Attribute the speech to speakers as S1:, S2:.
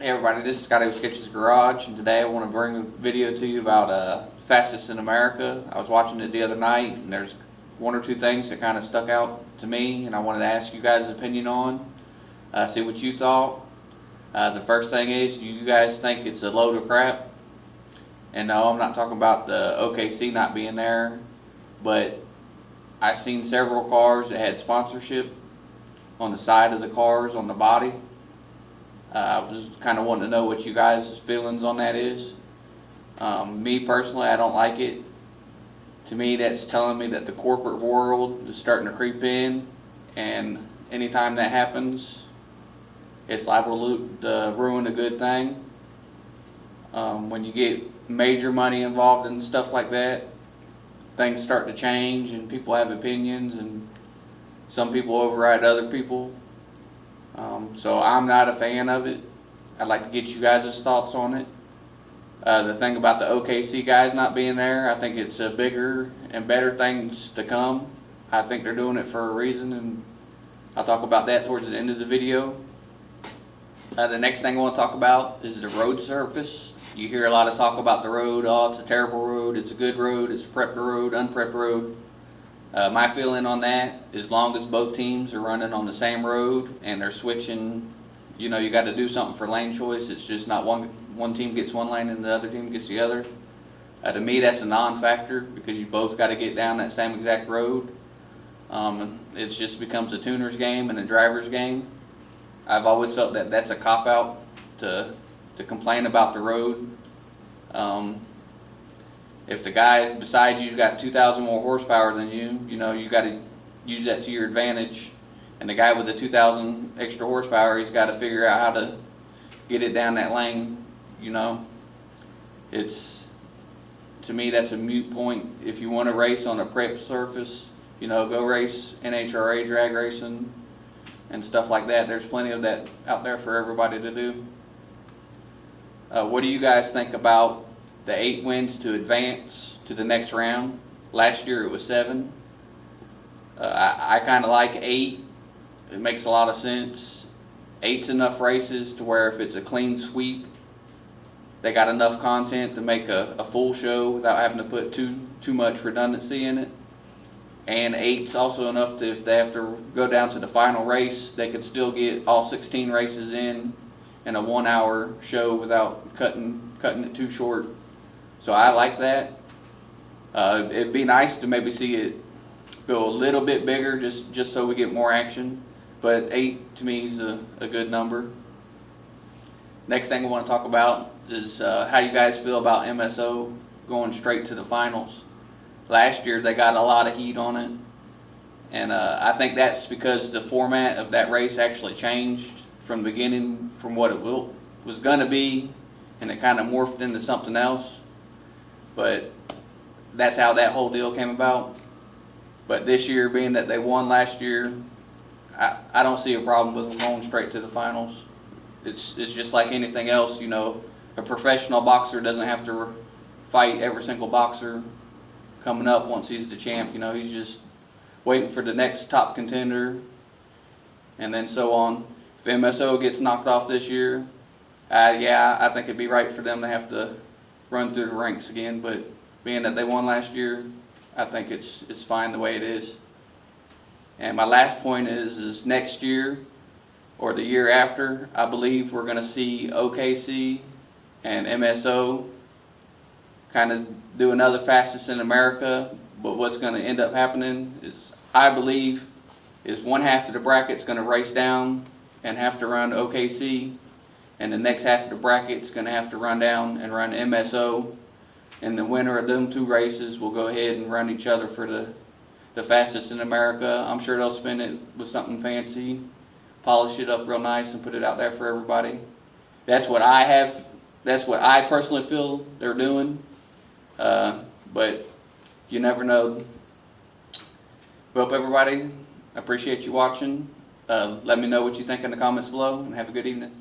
S1: Hey everybody, this is Scotty with Sketchy's Garage, and today I want to bring a video to you about fastest in America. I was watching it the other night, and there's one or two things that kind of stuck out to me, and I wanted to ask you guys' opinion on, see what you thought. The first thing is, do you guys think it's a load of crap? And no, I'm not talking about the OKC not being there, but I've seen several cars that had sponsorship on the side of the cars, on the body. I was kind of wanting to know what you guys' feelings on that is. Me personally, I don't like it. To me, that's telling me that the corporate world is starting to creep in, and anytime that happens, it's liable to ruin a good thing. When you get major money involved in stuff like that, things start to change, and people have opinions, and some people override other people. So I'm not a fan of it. I'd like to get you guys' thoughts on it. The thing about the OKC guys not being there, I think it's a bigger and better things to come. I think they're doing it for a reason, and I'll talk about that towards the end of the video. The next thing I want to talk about is the road surface. You hear a lot of talk about the road. Oh, it's a terrible road, it's a good road, it's a prepped road, unprepped road. My feeling on that, as long as both teams are running on the same road and they're switching, you know, you got to do something for lane choice. It's just not one team gets one lane and the other team gets the other. To me, that's a non-factor because you both got to get down that same exact road. It just becomes a tuner's game and a driver's game. I've always felt that that's a cop-out to complain about the road. If the guy beside you got 2,000 more horsepower than you, you know, you got to use that to your advantage. And the guy with the 2,000 extra horsepower, he's got to figure out how to get it down that lane. You know, to me, that's a moot point. If you want to race on a prep surface, you know, go race NHRA drag racing and stuff like that. There's plenty of that out there for everybody to do. What do you guys think about the 8 wins to advance to the next round? Last year it was 7. I kind of like 8. It makes a lot of sense. 8's enough races to where if it's a clean sweep, they got enough content to make a full show without having to put too much redundancy in it. And 8's also enough to, if they have to go down to the final race, they could still get all 16 races in a 1-hour show without cutting it too short. So I like that. It'd be nice to maybe see it go a little bit bigger, just so we get more action. But 8 to me is a good number. Next thing I want to talk about is how you guys feel about MSO going straight to the finals. Last year they got a lot of heat on it, and I think that's because the format of that race actually changed from the beginning, from what it was going to be, and it kind of morphed into something else. But that's how that whole deal came about. But this year, being that they won last year, I don't see a problem with them going straight to the finals. It's just like anything else, you know. A professional boxer doesn't have to fight every single boxer coming up once he's the champ. You know, he's just waiting for the next top contender, and then so on. If MSO gets knocked off this year, yeah, I think it'd be right for them to have to run through the ranks again. But being that they won last year, I think it's fine the way it is. And my last point is next year or the year after, I believe we're going to see OKC and MSO kind of do another fastest in America. But what's going to end up happening is, I believe, is one half of the bracket's going to race down and have to run OKC, and the next half of the bracket's going to have to run down and run MSO, and the winner of them 2 races will go ahead and run each other for the fastest in America. I'm sure they'll spin it with something fancy, polish it up real nice, and put it out there for everybody. That's what I personally feel they're doing, but you never know. Well, everybody, I appreciate you watching. Let me know what you think in the comments below, and have a good evening.